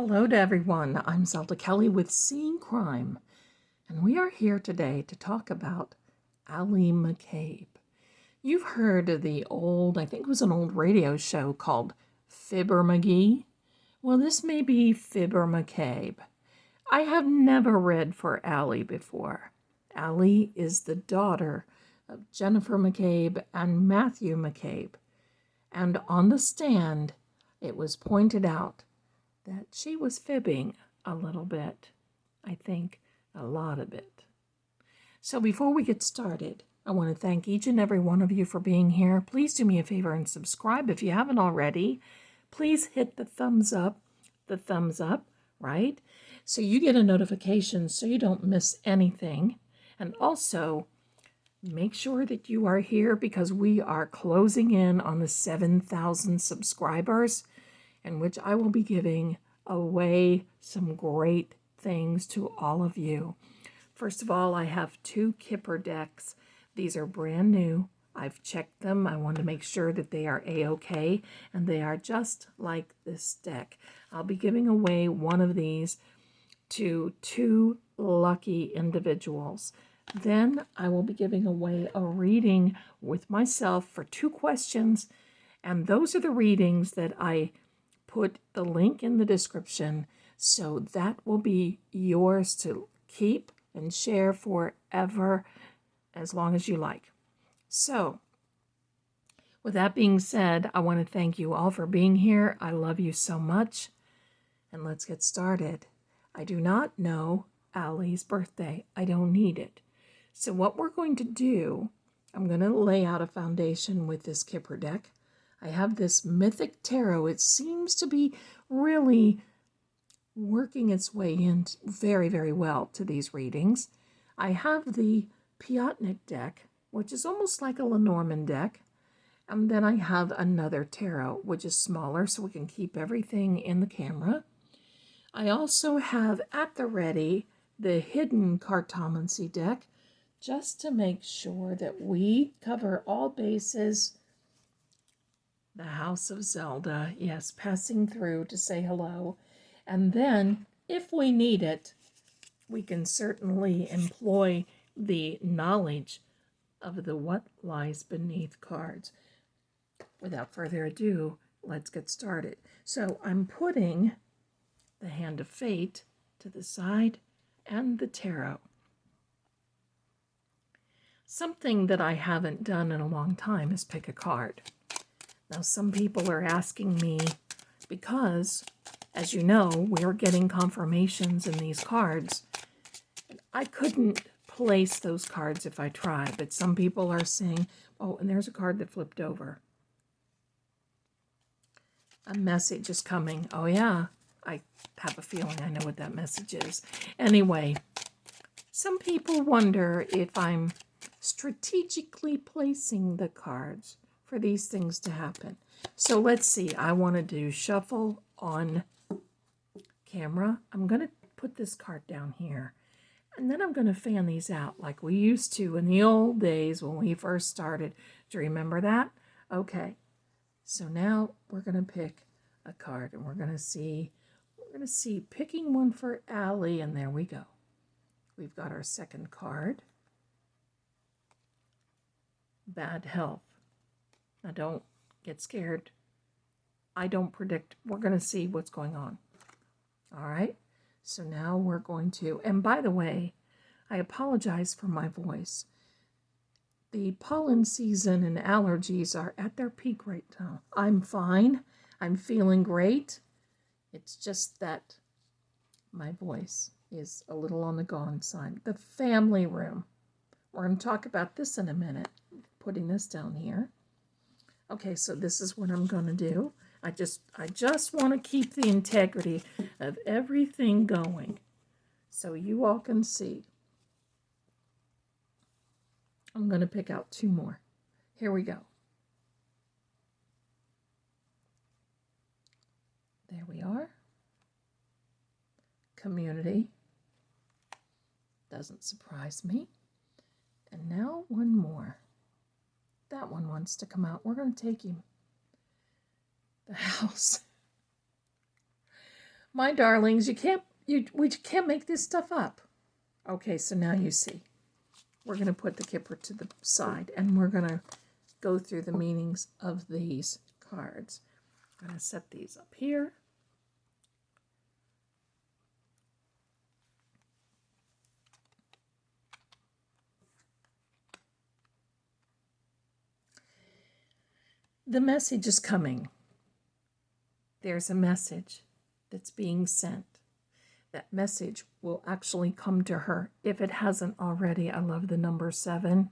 Hello to everyone. I'm Zelda Kelly with Seeing Crime, and we are here today to talk about Allie McCabe. You've heard of the I think it was an old radio show called Fibber McGee. Well, this may be Fibber McCabe. I have never read for Allie before. Allie is the daughter of Jennifer McCabe and Matthew McCabe, and on the stand, it was pointed out that she was fibbing a little bit. I think a lot of it. So before we get started, I want to thank each and every one of you for being here. Please do me a favor and subscribe if you haven't already. Please hit the thumbs up, right? So you get a notification so you don't miss anything. And also, make sure that you are here because we are closing in on the 7,000 subscribers, in which I will be giving away some great things to all of you. First of all, I have 2 Kipper decks. These are brand new. I've checked them. I want to make sure that they are A-OK, and they are just like this deck. I'll be giving away one of these to 2 lucky individuals. Then I will be giving away a reading with myself for 2 questions, and those are the readings that I put the link in the description, so that will be yours to keep and share forever, as long as you like. So, with that being said, I want to thank you all for being here. I love you so much, and let's get started. I do not know Allie's birthday. I don't need it. So what we're going to do, I'm going to lay out a foundation with this Kipper deck. I have this Mythic Tarot. It seems to be really working its way in very, very well to these readings. I have the Piotnik deck, which is almost like a Lenormand deck. And then I have another tarot, which is smaller, so we can keep everything in the camera. I also have at the ready the hidden cartomancy deck, just to make sure that we cover all bases. The House of Zelda, yes, passing through to say hello. And then, if we need it, we can certainly employ the knowledge of the what lies beneath cards. Without further ado, let's get started. So I'm putting the Hand of Fate to the side and the tarot. Something that I haven't done in a long time is pick a card. Now, some people are asking me because, as you know, we're getting confirmations in these cards. I couldn't place those cards if I tried, but some people are saying, oh, and there's a card that flipped over. A message is coming. Oh, yeah, I have a feeling I know what that message is. Anyway, some people wonder if I'm strategically placing the cards for these things to happen. So let's see. I want to do shuffle on camera. I'm going to put this card down here, and then I'm going to fan these out like we used to in the old days when we first started. Do you remember that? Okay. So now we're going to pick a card, and we're going to see picking one for Allie, and there we go. We've got our second card. Bad health. Now, don't get scared. I don't predict. We're going to see what's going on. All right? So now we're going to, and by the way, I apologize for my voice. The pollen season and allergies are at their peak right now. I'm fine. I'm feeling great. It's just that my voice is a little on the gone side. The family room. We're going to talk about this in a minute. Putting this down here. Okay, so this is what I'm going to do. I just want to keep the integrity of everything going so you all can see. I'm going to pick out 2 more. Here we go. There we are. Community. Doesn't surprise me. And now one more. That one wants to come out. We're going to take him. The house. My darlings, we can't make this stuff up. Okay, so now you see. We're going to put the kipper to the side, and we're going to go through the meanings of these cards. I'm going to set these up here. The message is coming. There's a message that's being sent. That message will actually come to her if it hasn't already. I love the number 7.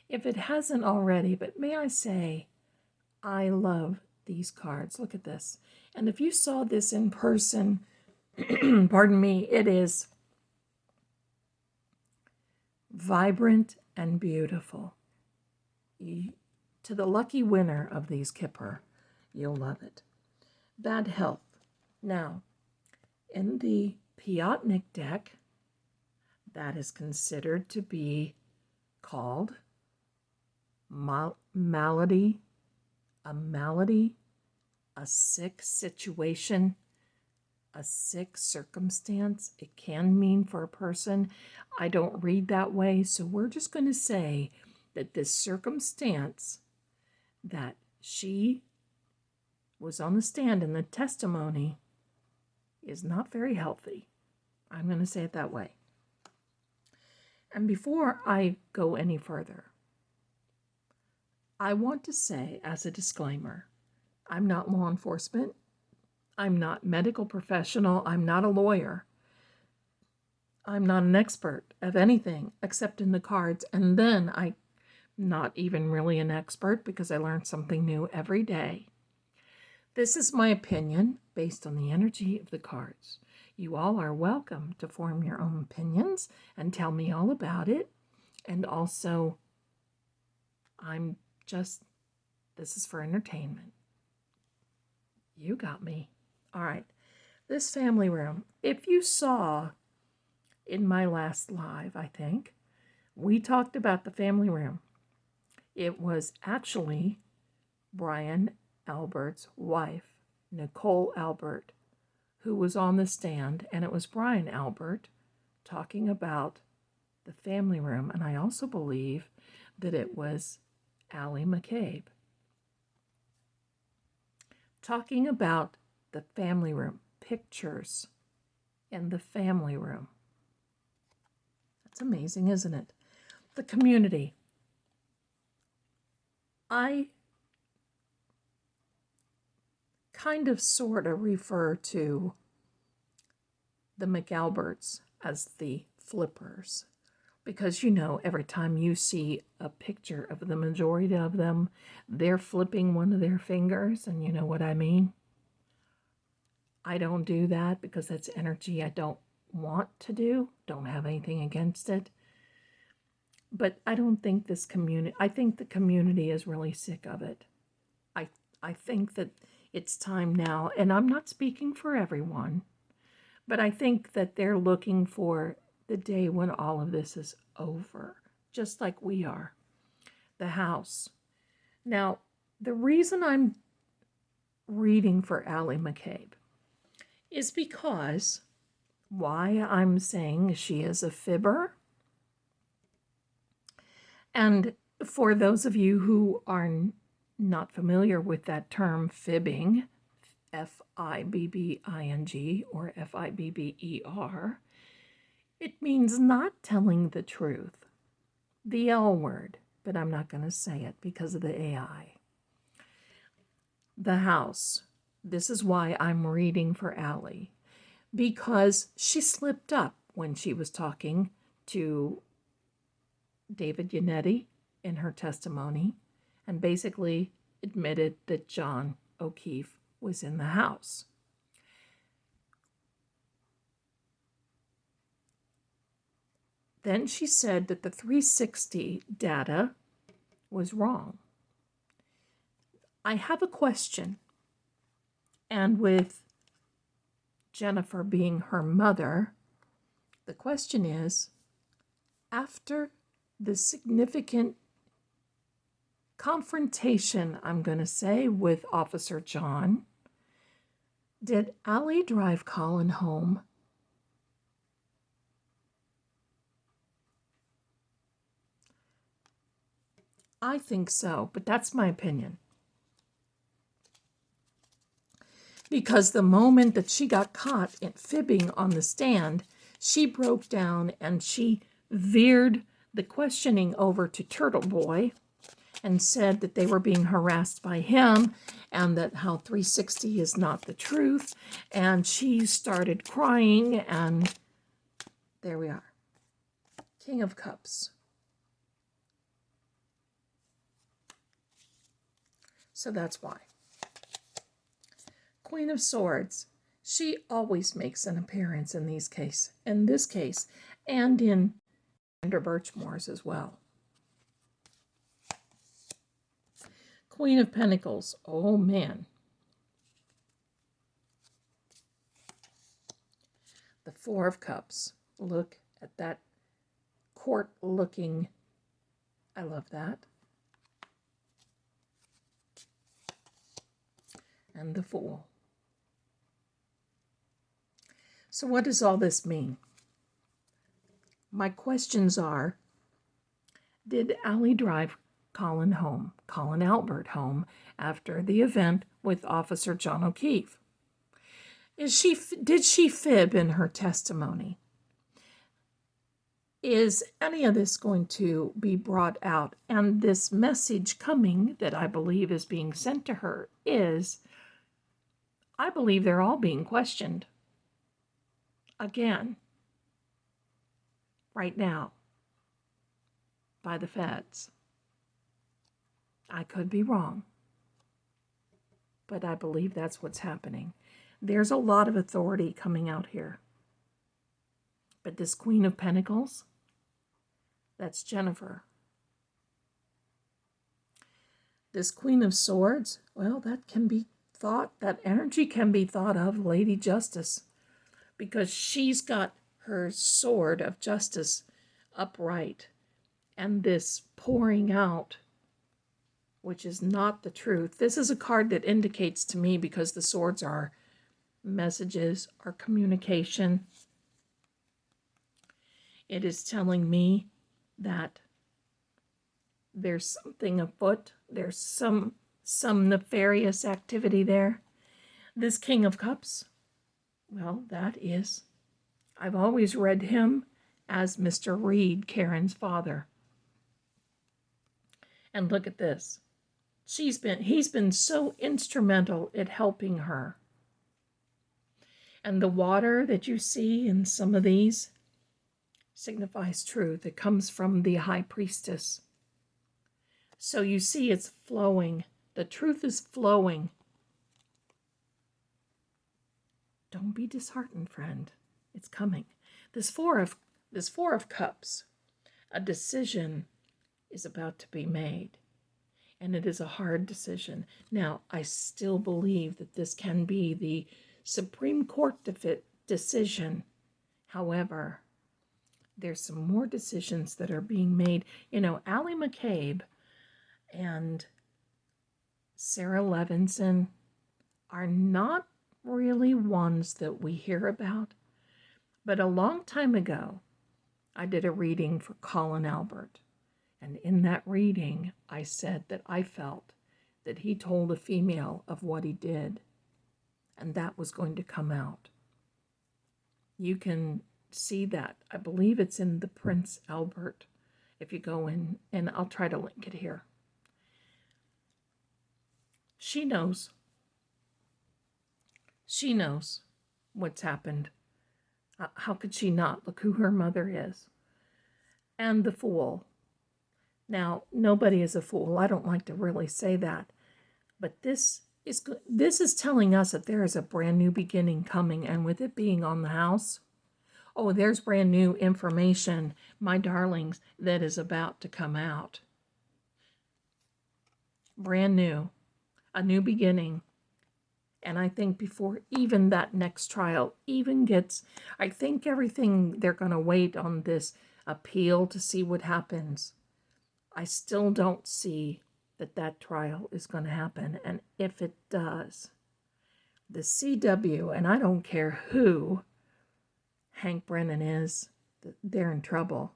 If it hasn't already, but may I say, I love these cards. Look at this. And if you saw this in person, pardon me, it is vibrant and beautiful. To the lucky winner of these kipper, you'll love it. Bad health. Now, in the Piotnik deck, that is considered to be called malady, a sick situation, a sick circumstance. It can mean for a person. I don't read that way, so we're just going to say that this circumstance that she was on the stand in the testimony is not very healthy. I'm going to say it that way. And before I go any further, I want to say as a disclaimer, I'm not law enforcement. I'm not medical professional. I'm not a lawyer. I'm not an expert of anything except in the cards. And then I'm not even really an expert because I learn something new every day. This is my opinion based on the energy of the cards. You all are welcome to form your own opinions and tell me all about it. And also, this is for entertainment. You got me. All right. This family room, if you saw in my last live, I think, we talked about the family room. It was actually Brian Albert's wife, Nicole Albert, who was on the stand, and it was Brian Albert talking about the family room, and I also believe that it was Allie McCabe talking about the family room, pictures in the family room. That's amazing, isn't it? The community. I kind of sort of refer to the McAlberts as the flippers because, you know, every time you see a picture of the majority of them, they're flipping one of their fingers, and you know what I mean. I don't do that because that's energy I don't want to do, don't have anything against it. But I don't think this community, I think the community is really sick of it. I think that it's time now, and I'm not speaking for everyone, but I think that they're looking for the day when all of this is over, just like we are. The house. Now, the reason I'm reading for Allie McCabe is because why I'm saying she is a fibber. And for those of you who are not familiar with that term fibbing, Fibbing or Fibber, it means not telling the truth. The L word, but I'm not going to say it because of the AI. The house. This is why I'm reading for Allie, because she slipped up when she was talking to David Yannetti in her testimony and basically admitted that John O'Keefe was in the house. Then she said that the 360 data was wrong. I have a question, and with Jennifer being her mother, the question is, after the significant confrontation, I'm going to say, with Officer John, Did Allie drive Colin home? I think so, but that's my opinion. Because the moment that she got caught in fibbing on the stand, she broke down and she veered the questioning over to Turtle Boy and said that they were being harassed by him and that how 360 is not the truth. And she started crying, and there we are. King of Cups. So that's why. Queen of Swords. She always makes an appearance in this case, and in Andrew Birchmore's as well. Queen of Pentacles. Oh, man. The Four of Cups. Look at that court-looking. I love that. And the Fool. So what does all this mean? My questions are, did Allie drive Colin Albert home, after the event with Officer John O'Keefe? Did she fib in her testimony? Is any of this going to be brought out? And this message coming that I believe is being sent to her is, I believe they're all being questioned. Again. Right now. By the feds. I could be wrong. But I believe that's what's happening. There's a lot of authority coming out here. But this Queen of Pentacles, that's Jennifer. This Queen of Swords, well, that energy can be thought of Lady Justice, because she's got her sword of justice upright, and this pouring out, which is not the truth. This is a card that indicates to me, because the swords are messages, are communication. It is telling me that there's something afoot. There's some nefarious activity there. This King of Cups, well, that is, I've always read him as Mr. Reed, Karen's father. And look at this. He's been so instrumental at helping her. And the water that you see in some of these signifies truth. It comes from the high priestess. So you see it's flowing. The truth is flowing. Don't be disheartened, friend. It's coming. This four of Cups, a decision is about to be made. And it is a hard decision. Now, I still believe that this can be the Supreme Court decision. However, there's some more decisions that are being made. You know, Allie McCabe and Sarah Levinson are not really ones that we hear about. But a long time ago, I did a reading for Colin Albert. And in that reading, I said that I felt that he told a female of what he did. And that was going to come out. You can see that. I believe it's in the Prince Albert. If you go in, and I'll try to link it here. She knows. She knows what's happened. How could she not? Look who her mother is. And the Fool. Now, nobody is a fool. I don't like to really say that. But this is telling us that there is a brand new beginning coming. And with it being on the house, oh, there's brand new information, my darlings, that is about to come out. Brand new. A new beginning. And I think before even that next trial even gets, I think everything, they're going to wait on this appeal to see what happens. I still don't see that trial is going to happen. And if it does, The CW, and I don't care who Hank Brennan is, they're in trouble.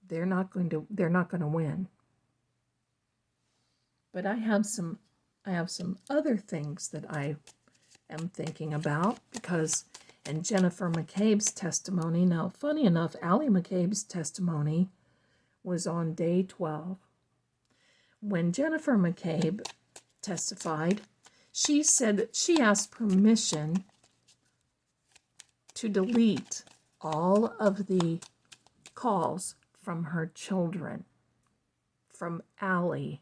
They're not going to win. But I have some other things that I am thinking about, because in Jennifer McCabe's testimony, now funny enough, Allie McCabe's testimony was on day 12. When Jennifer McCabe testified, she said that she asked permission to delete all of the calls from her children, from Allie.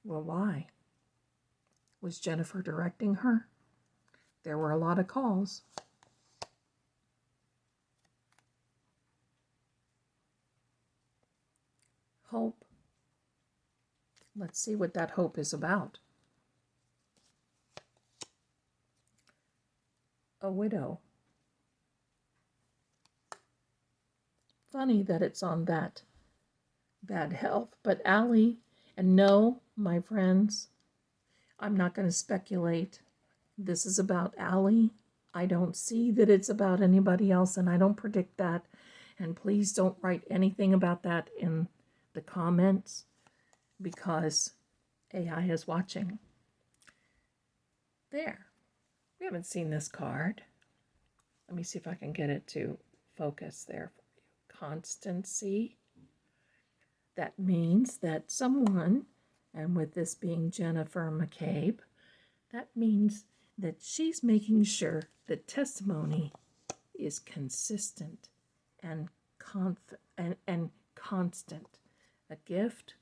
Well, why? Was Jennifer directing her? There were a lot of calls. Hope. Let's see what that hope is about. A widow. Funny that it's on that bad health, but Allie, and no, my friends, I'm not going to speculate. This is about Allie. I don't see that it's about anybody else, and I don't predict that. And please don't write anything about that in the comments, because AI is watching. There. We haven't seen this card. Let me see if I can get it to focus there for you. Constancy. That means that someone, and with this being Jennifer McCabe, that means that she's making sure that testimony is consistent and constant. A gift.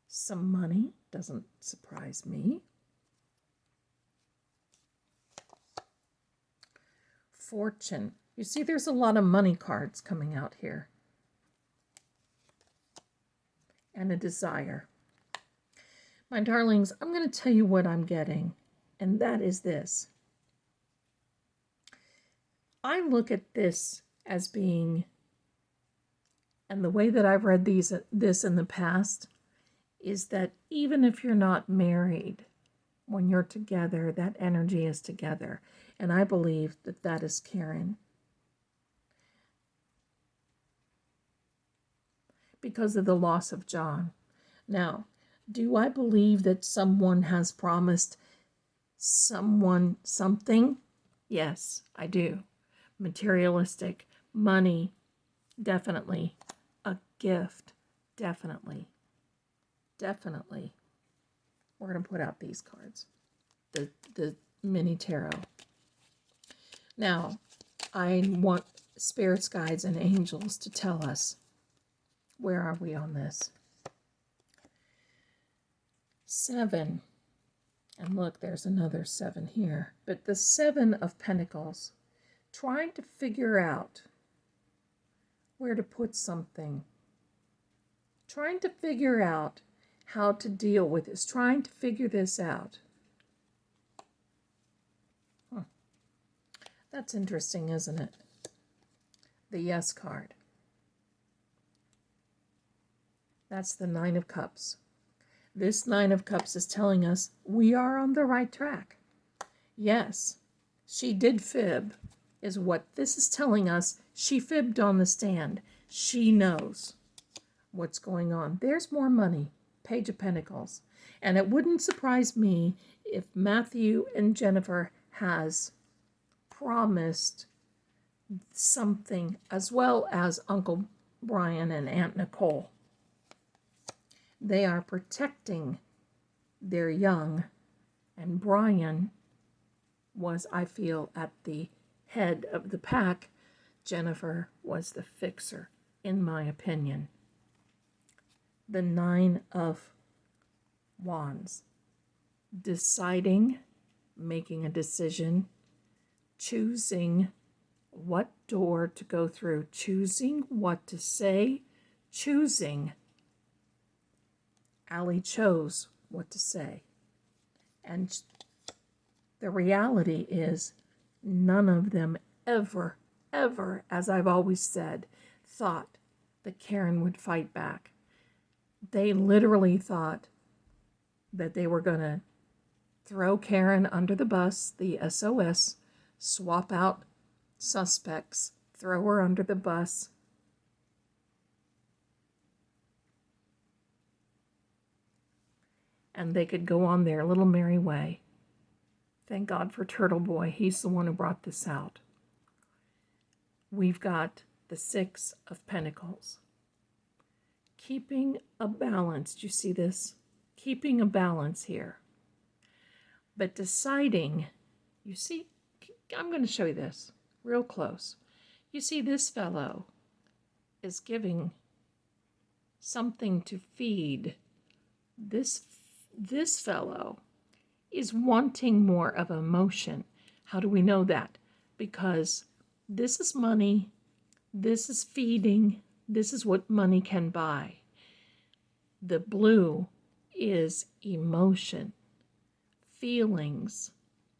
Some money, doesn't surprise me. Fortune. You see, there's a lot of money cards coming out here. And a desire. My darlings, I'm going to tell you what I'm getting, and that is this. I look at this as being, and the way that I've read this in the past, is that even if you're not married, when you're together, that energy is together. And I believe that that is Karen. Because of the loss of John. Now, do I believe that someone has promised someone something? Yes, I do. Materialistic, money, definitely. A gift, definitely. Definitely. We're going to put out these cards. The mini tarot. Now, I want spirits, guides, and angels to tell us, where are we on this? 7. And look, there's another 7 here. But the 7 of Pentacles, trying to figure out where to put something. Trying to figure out how to deal with this. Trying to figure this out. That's interesting, isn't it? The Yes card. That's the 9 of Cups. This 9 of Cups is telling us we are on the right track. Yes, she did fib, is what this is telling us. She fibbed on the stand. She knows what's going on. There's more money. Page of Pentacles. And it wouldn't surprise me if Matthew and Jennifer has promised something, as well as Uncle Brian and Aunt Nicole. They are protecting their young, and Brian was, I feel, at the head of the pack. Jennifer was the fixer, in my opinion. The 9 of Wands. Deciding, making a decision, choosing what door to go through, choosing what to say, choosing. Allie chose what to say. And the reality is, none of them ever, as I've always said, thought that Karen would fight back. They literally thought that they were going to throw Karen under the bus, the SOS, swap out suspects, throw her under the bus. And they could go on their little merry way. Thank God for Turtle Boy. He's the one who brought this out. We've got the Six of Pentacles. Keeping a balance. Do you see this? Keeping a balance here. But deciding, you see, I'm going to show you this real close. You see, this fellow is giving something to feed. This fellow is wanting more of emotion. How do we know that? Because this is money, this is feeding, this is what money can buy. The blue is emotion, feelings,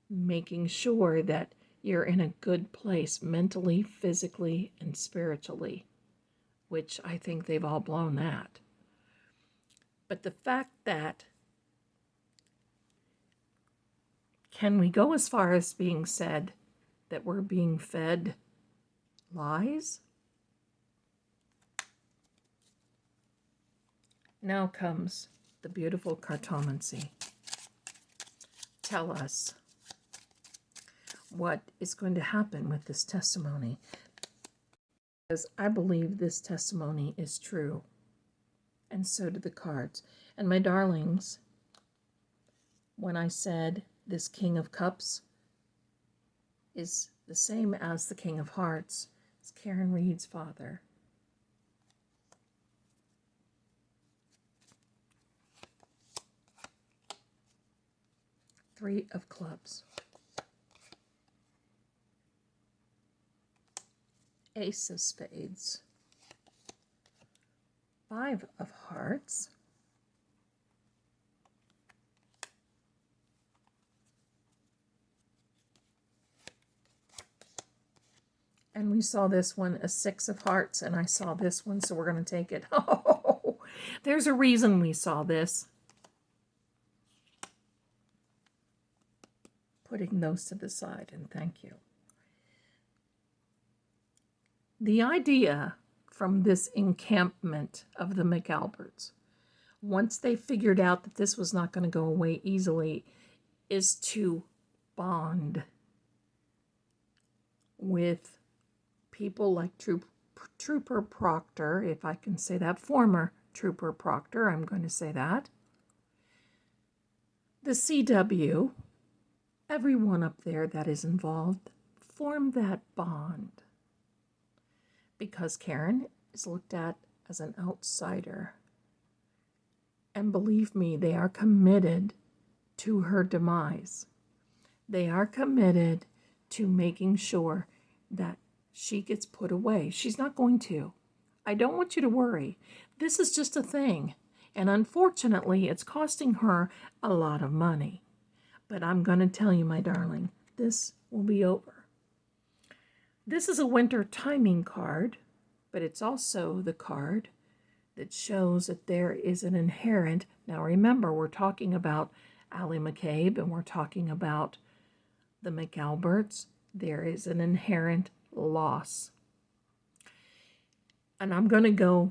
making sure that you're in a good place mentally, physically, and spiritually, which I think they've all blown that. But the fact that, can we go as far as being said that we're being fed lies? Now comes the beautiful cartomancy. Tell us what is going to happen with this testimony, because I believe this testimony is true, and so do the cards. And my darlings, when I said this King of Cups is the same as the King of Hearts, it's Karen Reed's father. Three of Clubs. Ace of Spades. Five of Hearts. And we saw this one, a Six of Hearts, and I saw this one, so we're going to take it. Oh, there's a reason we saw this. Putting those to the side, and thank you. The idea from this encampment of the McAlberts, once they figured out that this was not going to go away easily, is to bond with people like Trooper Proctor, if I can say that, former Trooper Proctor, I'm going to say that, the CW, everyone up there that is involved, form that bond. Because Karen is looked at as an outsider. And believe me, they are committed to her demise. They are committed to making sure that she gets put away. She's not going to. I don't want you to worry. This is just a thing. And unfortunately, it's costing her a lot of money. But I'm going to tell you, my darling, this will be over. This is a winter timing card, but it's also the card that shows that there is an inherent, now remember, we're talking about Allie McCabe and we're talking about the McAlberts. There is an inherent loss. And I'm going to go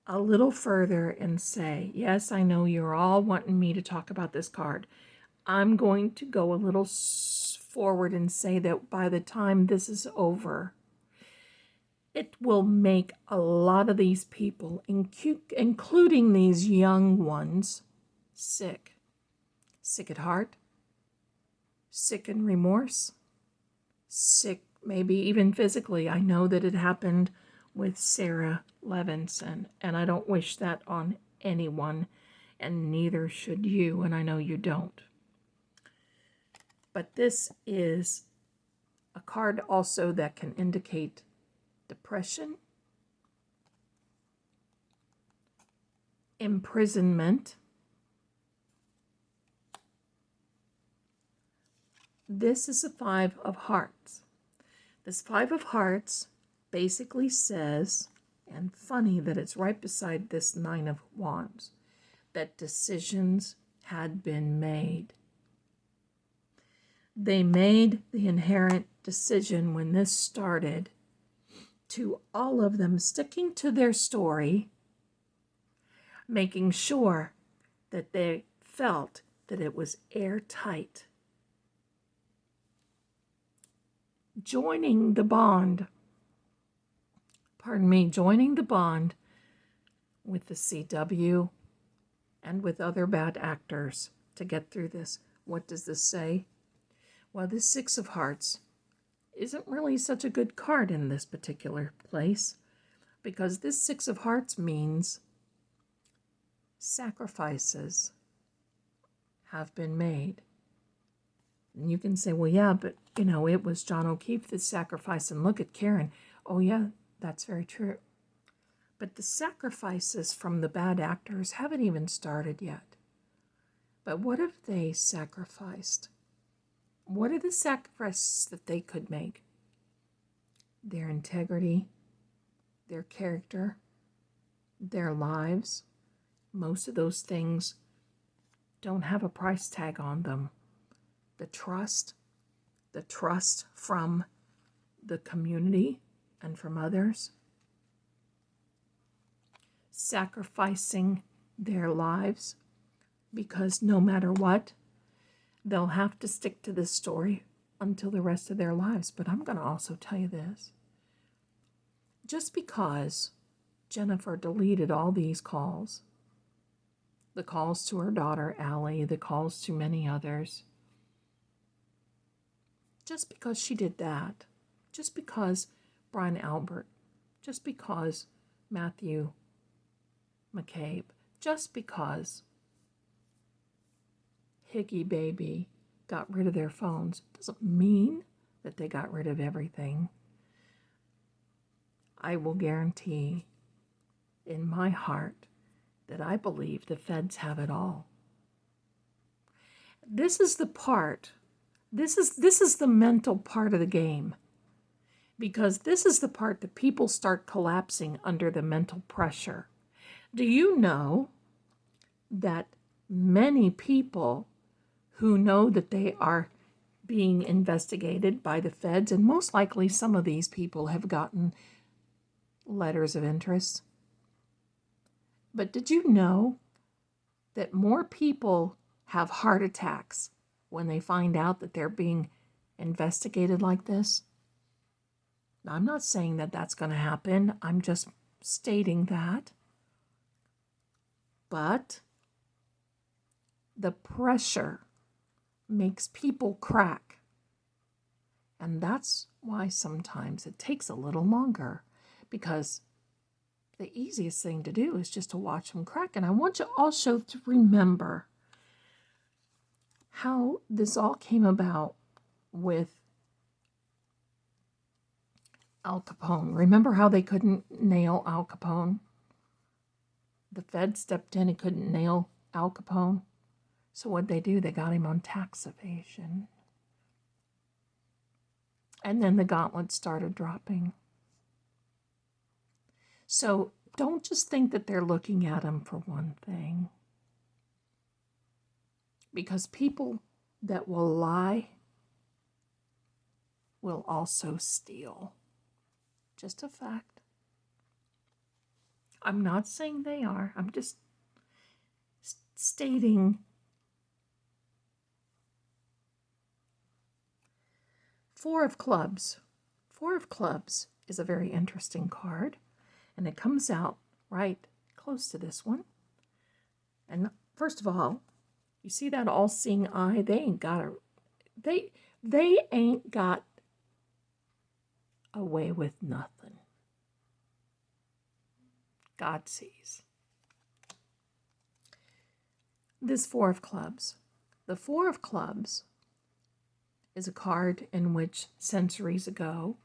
a little further and say, yes, I know you're all wanting me to talk about this card. I'm going to go a little forward and say that by the time this is over, it will make a lot of these people, including these young ones, sick. Sick at heart, sick in remorse, sick maybe even physically. I know that it happened with Sarah Levinson, and I don't wish that on anyone, and neither should you, and I know you don't. But this is a card also that can indicate depression, imprisonment. This is a Five of Hearts. This Five of Hearts basically says, And funny that it's right beside this Nine of Wands, that decisions had been made. They made the inherent decision when this started to all of them sticking to their story, making sure that they felt that it was airtight. Joining the bond with the CW and with other bad actors to get through this. What does this say? Well, this Six of Hearts isn't really such a good card in this particular place, because this Six of Hearts means sacrifices have been made. And you can say, well, yeah, but, it was John O'Keefe that sacrificed, and look at Karen. Oh, yeah, that's very true. But the sacrifices from the bad actors haven't even started yet. But what if they sacrificed? What are the sacrifices that they could make? Their integrity, their character, their lives. Most of those things don't have a price tag on them. The trust from the community and from others, sacrificing their lives, because no matter what, they'll have to stick to this story until the rest of their lives. But I'm going to also tell you this. Just because Jennifer deleted all these calls, the calls to her daughter, Allie, the calls to many others, just because she did that, just because Colin Albert, just because Matthew McCabe, just because Higgy Baby got rid of their phones, doesn't mean that they got rid of everything. I will guarantee in my heart that I believe the feds have it all. This is the part, this is the mental part of the game, because this is the part that people start collapsing under the mental pressure. Do you know that many people who know that they are being investigated by the feds, and most likely some of these people have gotten letters of interest, but did you know that more people have heart attacks when they find out that they're being investigated like this? Now, I'm not saying that that's going to happen. I'm just stating that. But the pressure makes people crack. And that's why sometimes it takes a little longer, because the easiest thing to do is just to watch them crack. And I want you also to remember how this all came about with Al Capone. Remember how they couldn't nail Al Capone? The Fed stepped in and couldn't nail Al Capone. So what'd they do? They got him on tax evasion. And then the gauntlet started dropping. So don't just think that they're looking at him for one thing. Because people that will lie will also steal. Just a fact. I'm not saying they are. I'm just stating Four of Clubs. Four of Clubs is a very interesting card, and it comes out right close to this one. And first of all, you see that all-seeing eye? They ain't got away with nothing. God sees. This Four of Clubs. The Four of Clubs is a card in which centuries ago,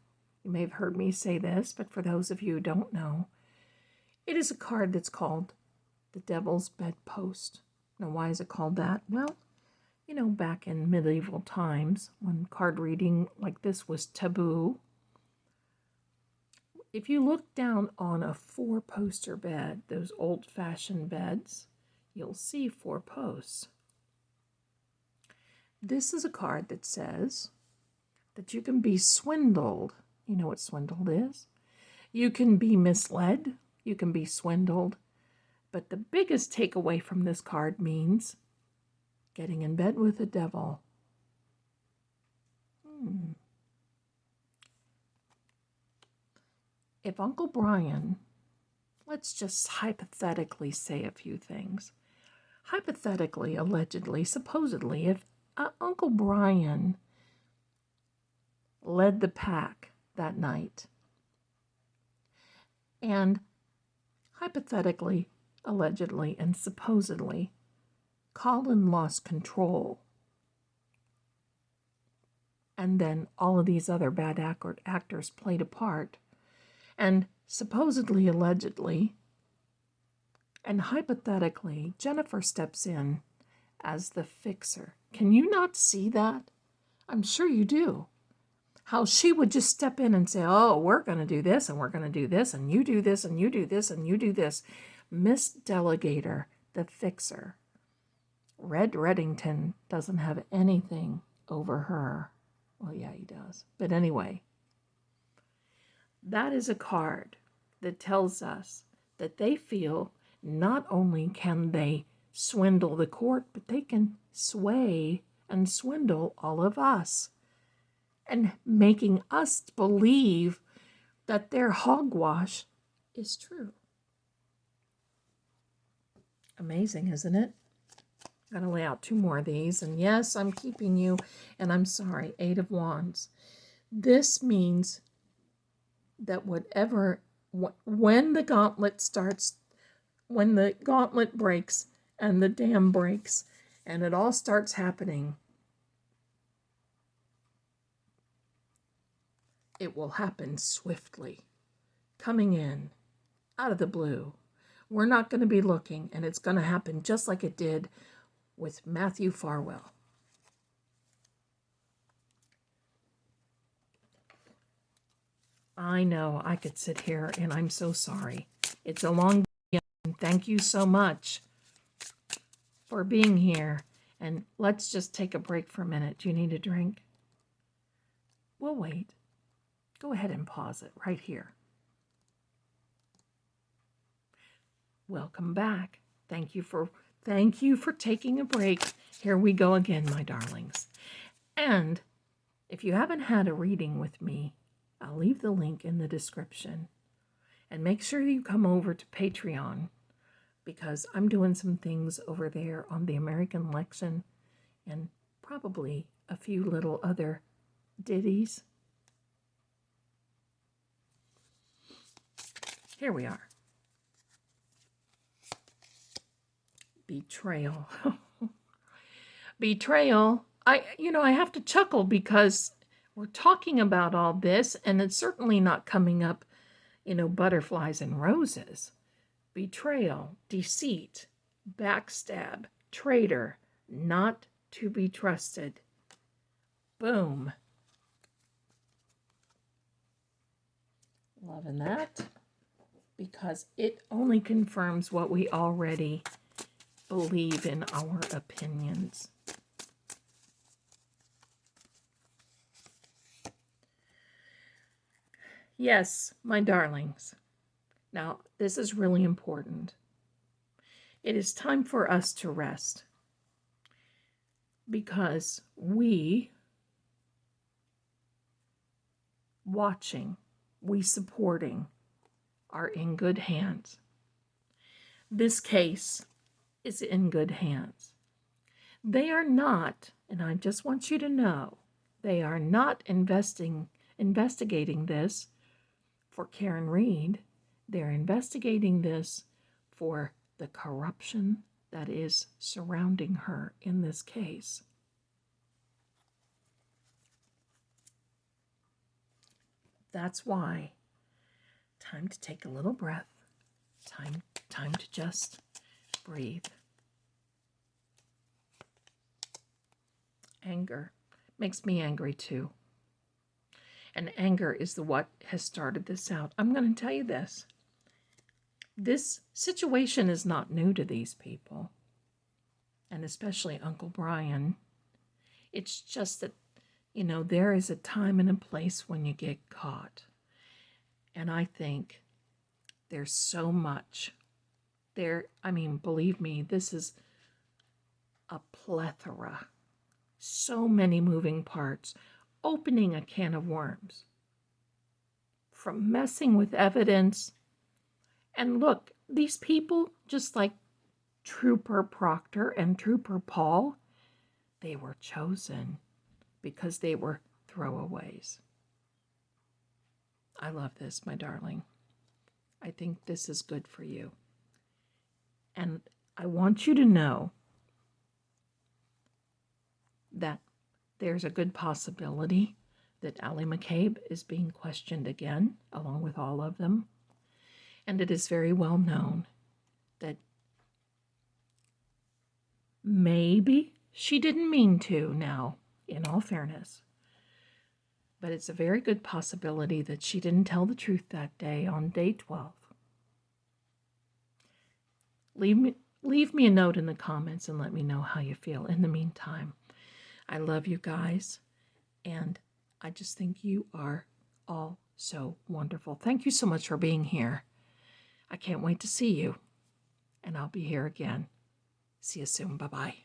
you may have heard me say this, but for those of you who don't know, it is a card that's called the Devil's Bedpost. Now, why is it called that? Well, back in medieval times, when card reading like this was taboo, If you look down on a 4-poster bed, those old-fashioned beds, you'll see 4 posts. This is a card that says that you can be swindled. You know what swindled is? You can be misled. You can be swindled. But the biggest takeaway from this card means getting in bed with the devil. If Uncle Brian, let's just hypothetically say a few things. Hypothetically, allegedly, supposedly, if Uncle Brian led the pack that night, and hypothetically, allegedly, and supposedly, Colin lost control, and then all of these other bad actors played a part, and supposedly, allegedly, and hypothetically, Jennifer steps in as the fixer. Can you not see that? I'm sure you do. How she would just step in and say, oh, we're going to do this, and we're going to do this, and you do this, and you do this, and you do this. Miss Delegator, the fixer. Red Reddington doesn't have anything over her. Well, yeah, he does. But anyway, that is a card that tells us that they feel not only can they swindle the court, but they can sway and swindle all of us, and making us believe that their hogwash is true. Amazing, isn't it? I'm going to lay out 2 more of these. And yes, I'm keeping you, and I'm sorry. 8 of Wands. This means that when the gauntlet starts, when the gauntlet breaks and the dam breaks and it all starts happening, it will happen swiftly, coming in out of the blue. We're not going to be looking, and it's going to happen just like it did with Matthew Farwell. I know I could sit here, and I'm so sorry. It's a long day, and thank you so much for being here. And let's just take a break for a minute. Do you need a drink? We'll wait. Go ahead and pause it right here. Welcome back. Thank you for taking a break. Here we go again, my darlings. And if you haven't had a reading with me, I'll leave the link in the description. And make sure you come over to Patreon, because I'm doing some things over there on the American election and probably a few little other ditties. Here we are. Betrayal. Betrayal. I have to chuckle because we're talking about all this, and it's certainly not coming up, butterflies and roses. Betrayal, deceit, backstab, traitor, not to be trusted. Boom. Loving that, because it only confirms what we already believe in our opinions. Yes, my darlings. Now, this is really important. It is time for us to rest, because we watching, we supporting, are in good hands. This case is in good hands. They are not, and I just want you to know, they are not investigating this for Karen Reed. They're investigating this for the corruption that is surrounding her in this case. That's why, time to take a little breath. Time to just breathe. Anger makes me angry too. And anger is what has started this out. I'm going to tell you this. This situation is not new to these people, and especially Uncle Brian. It's just that, there is a time and a place when you get caught. And I think there's so much there. Believe me, this is a plethora. So many moving parts, opening a can of worms. From messing with evidence. And look, these people, just like Trooper Proctor and Trooper Paul, they were chosen because they were throwaways. I love this, my darling. I think this is good for you. And I want you to know that there's a good possibility that Allie McCabe is being questioned again, along with all of them. And it is very well known that maybe she didn't mean to now, in all fairness. But it's a very good possibility that she didn't tell the truth that day on day 12. Leave me a note in the comments and let me know how you feel. In the meantime, I love you guys, and I just think you are all so wonderful. Thank you so much for being here. I can't wait to see you, and I'll be here again. See you soon. Bye-bye.